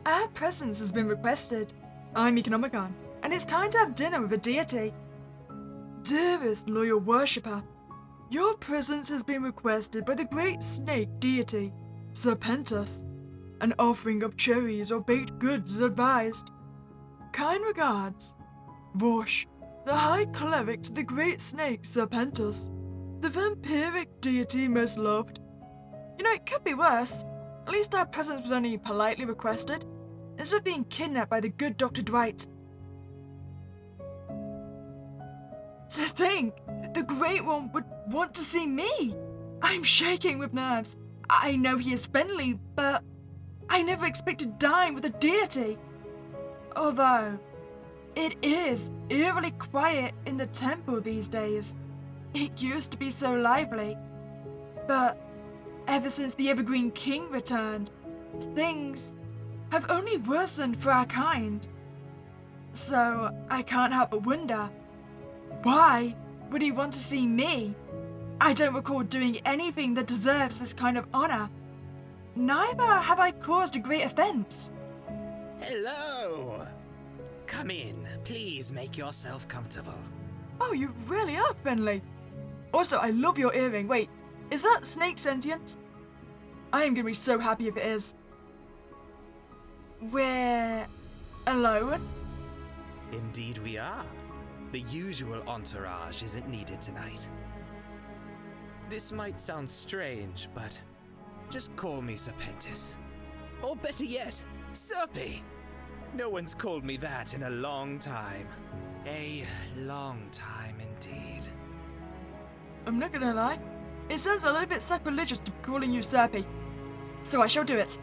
Our presence has been requested. I'm Meek Nomicon, and it's time to have dinner with a deity. Dearest loyal worshipper, your presence has been requested by the great snake deity, Serpentus. An offering of cherries or baked goods is advised. Kind regards, Vosh, the High Cleric to the great snake Serpentus, the vampiric deity most loved. You know, it could be worse. At least our presence was only politely requested, instead of being kidnapped by the good Dr. Dwight. To think, the Great One would want to see me! I'm shaking with nerves. I know he is friendly, but I never expected to dine with a deity. Although, it is eerily quiet in the temple these days. It used to be so lively, but ever since the Evergreen King returned, things have only worsened for our kind. So I can't help but wonder, why would he want to see me? I don't recall doing anything that deserves this kind of honor. Neither have I caused a great offense. Hello! Come in. Please make yourself comfortable. Oh, you really are friendly. Also, I love your earring. Wait, is that snake sentient? I am gonna be so happy if it is. We're alone? Indeed we are. The usual entourage isn't needed tonight. This might sound strange, but just call me Serpentus. Or better yet, Serpy. No one's called me that in a long time. A long time indeed. I'm not gonna lie, it sounds a little bit sacrilegious to be calling you Serpy. So I shall do it.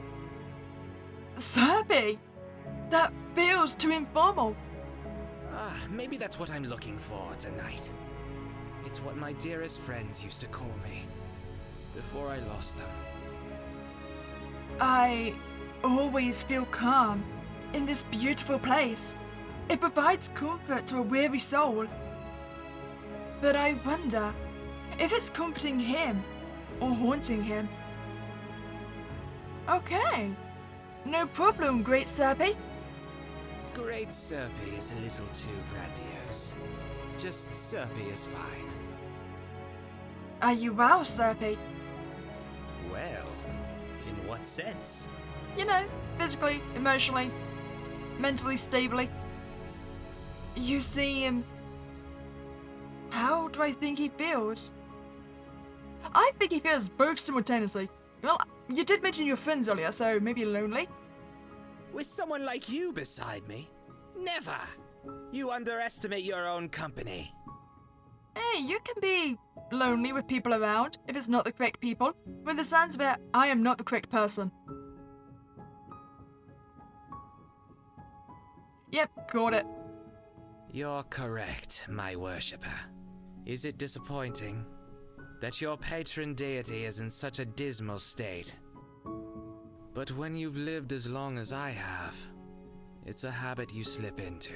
Serpy? That feels too informal. Maybe that's what I'm looking for tonight. It's what my dearest friends used to call me, before I lost them. I always feel calm in this beautiful place. It provides comfort to a weary soul. But I wonder if it's comforting him or haunting him. Okay, no problem, great Serpy. Great Serpy is a little too grandiose. Just Serpy is fine. Are you well, Serpy? Well, in what sense? You know, physically, emotionally, mentally stably. You seem... How do I think he feels? I think he feels both simultaneously. Well, you did mention your friends earlier, so maybe lonely? With someone like you beside me? Never! You underestimate your own company. Hey, you can be lonely with people around, if it's not the correct people. With the sounds of it, I am not the correct person. Yep, caught it. You're correct, my worshipper. Is it disappointing that your patron deity is in such a dismal state? But when you've lived as long as I have, it's a habit you slip into.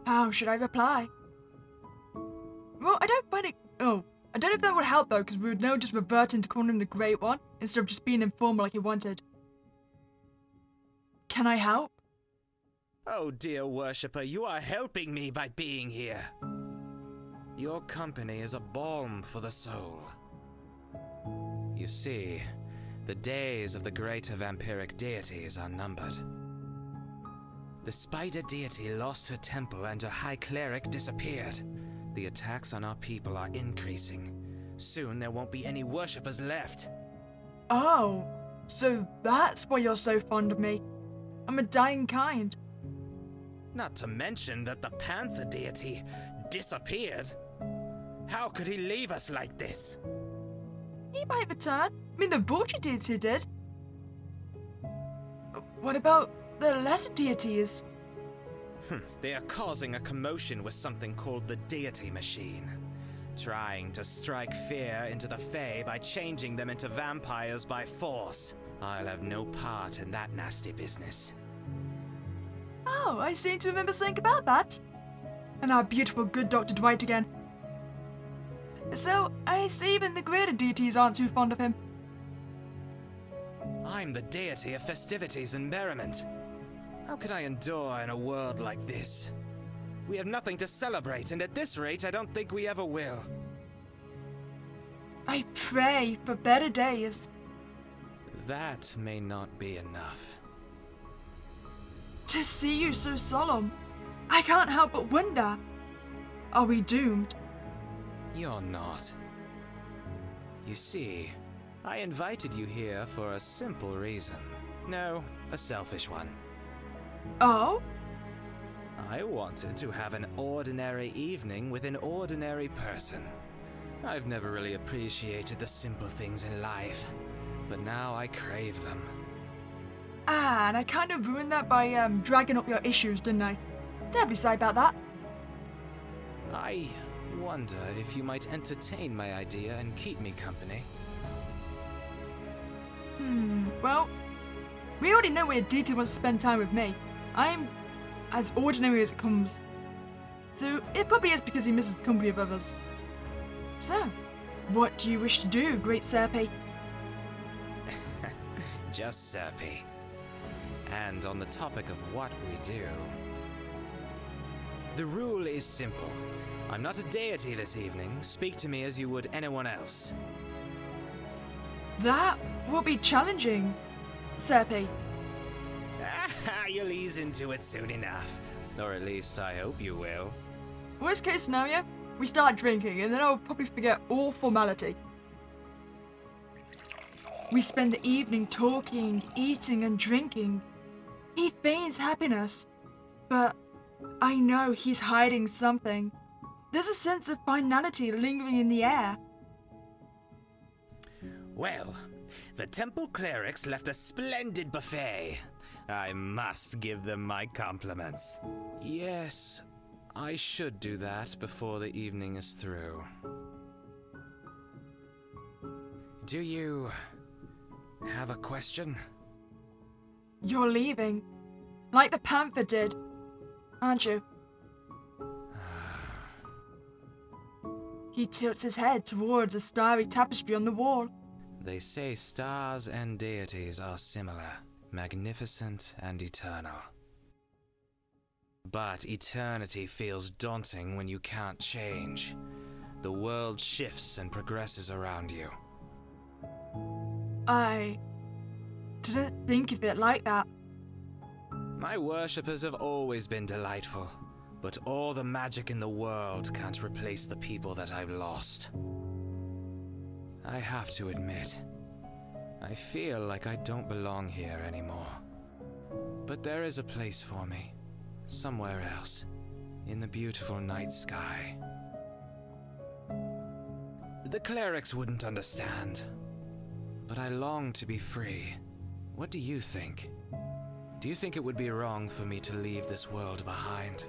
How should I reply? Well, I don't find it... Oh, I don't know if that would help though, because we would now just revert into calling him the Great One, instead of just being informal like he wanted. Can I help? Oh dear worshipper, you are helping me by being here. Your company is a balm for the soul. You see, the days of the greater vampiric deities are numbered. The spider deity lost her temple and her high cleric disappeared. The attacks on our people are increasing. Soon there won't be any worshippers left. Oh, so that's why you're so fond of me. I'm a dying kind. Not to mention that the panther deity disappeared. How could he leave us like this? He might return. I mean, the vulture deity did. What about the lesser deities? They are causing a commotion with something called the Deity Machine. Trying to strike fear into the Fae by changing them into vampires by force. I'll have no part in that nasty business. Oh, I seem to remember something about that. And our beautiful good Dr. Dwight again. So, I see even the greater deities aren't too fond of him. I'm the deity of festivities and merriment. How could I endure in a world like this? We have nothing to celebrate, and at this rate, I don't think we ever will. I pray for better days. That may not be enough. To see you so solemn, I can't help but wonder. Are we doomed? You're not. You see, I invited you here for a simple reason. No, a selfish one. Oh? I wanted to have an ordinary evening with an ordinary person. I've never really appreciated the simple things in life, but now I crave them. Ah, and I kind of ruined that by dragging up your issues, didn't I? Don't be sorry about that. I wonder if you might entertain my idea and keep me company. Well, we already know where Deity wants to spend time with me. I'm as ordinary as it comes. So it probably is because he misses the company of others. So, what do you wish to do, great Serpy? Just Serpy. And on the topic of what we do, the rule is simple. I'm not a deity this evening. Speak to me as you would anyone else. That will be challenging, Serpy. You'll ease into it soon enough. Or at least I hope you will. Worst case scenario, we start drinking and then I'll probably forget all formality. We spend the evening talking, eating and drinking. He feigns happiness, but I know he's hiding something. There's a sense of finality lingering in the air. Well, the temple clerics left a splendid buffet. I must give them my compliments. Yes, I should do that before the evening is through. Do you have a question? You're leaving, like the panther did, aren't you? He tilts his head towards a starry tapestry on the wall. They say stars and deities are similar, magnificent and eternal. But eternity feels daunting when you can't change. The world shifts and progresses around you. I didn't think of it like that. My worshippers have always been delightful, but all the magic in the world can't replace the people that I've lost. I have to admit, I feel like I don't belong here anymore. But there is a place for me, somewhere else, in the beautiful night sky. The clerics wouldn't understand, but I long to be free. What do you think? Do you think it would be wrong for me to leave this world behind?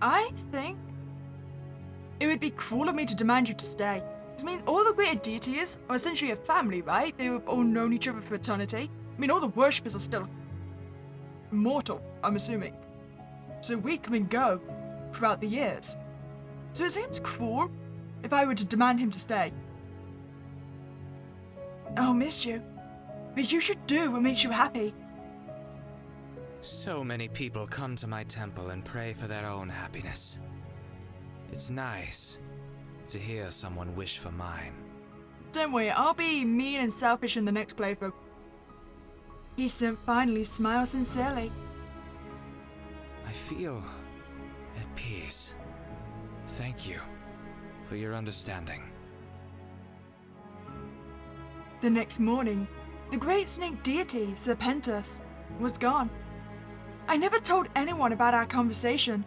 I think it would be cruel of me to demand you to stay. I mean, all the greater deities are essentially a family, right? They've all known each other for eternity. I mean, all the worshippers are still immortal, I'm assuming. So we come and go throughout the years. So it seems cruel if I were to demand him to stay. I'll miss you, but you should do what makes you happy. So many people come to my temple and pray for their own happiness. It's nice to hear someone wish for mine. Don't worry, I'll be mean and selfish in the next playthrough. He finally smiles sincerely. I feel at peace. Thank you for your understanding. The next morning, the great snake deity, Serpentus, was gone. I never told anyone about our conversation.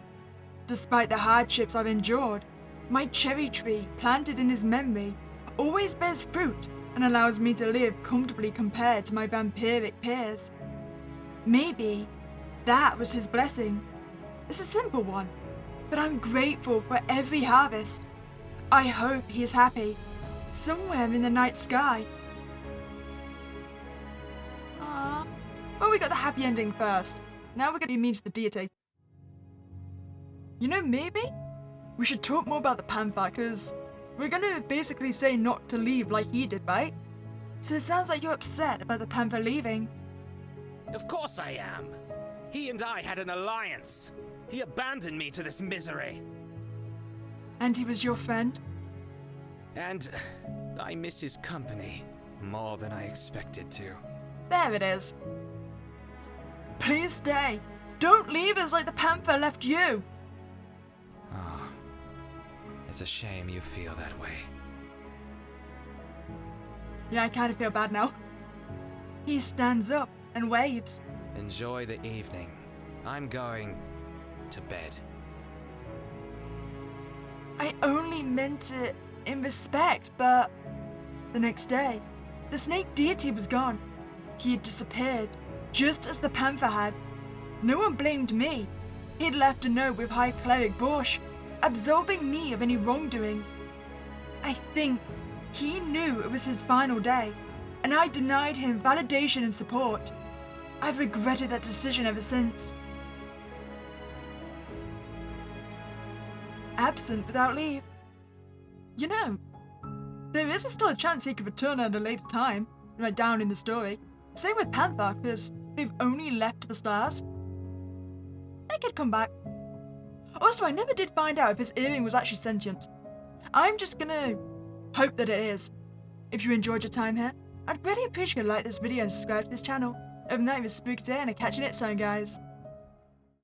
Despite the hardships I've endured, my cherry tree, planted in his memory, always bears fruit and allows me to live comfortably compared to my vampiric peers. Maybe that was his blessing. It's a simple one, but I'm grateful for every harvest. I hope he is happy, somewhere in the night sky. Aww. Well, we got the happy ending first. Now we're gonna meet the deity. You know, maybe we should talk more about the panther, because we're gonna basically say not to leave like he did, right? So it sounds like you're upset about the Panther leaving. Of course I am. He and I had an alliance. He abandoned me to this misery. And he was your friend? And I miss his company more than I expected to. There it is. Please stay. Don't leave us like the Panther left you. Oh, it's a shame you feel that way. Yeah, I kind of feel bad now. He stands up and waves. Enjoy the evening. I'm going to bed. I only meant it in respect, but the next day, the snake deity was gone. He had disappeared, just as the Panther had. No one blamed me. He'd left a note with High Cleric Borsch, absolving me of any wrongdoing. I think he knew it was his final day, and I denied him validation and support. I've regretted that decision ever since. Absent without leave. You know, there is still a chance he could return at a later time, right down in the story. Same with Panther, because they've only left the stars. They could come back. Also, I never did find out if his earring was actually sentient. I'm just gonna hope that it is. If you enjoyed your time here, I'd really appreciate you to like this video and subscribe to this channel. Other than that, it was Spooky Day, and I'll catch you next time, guys.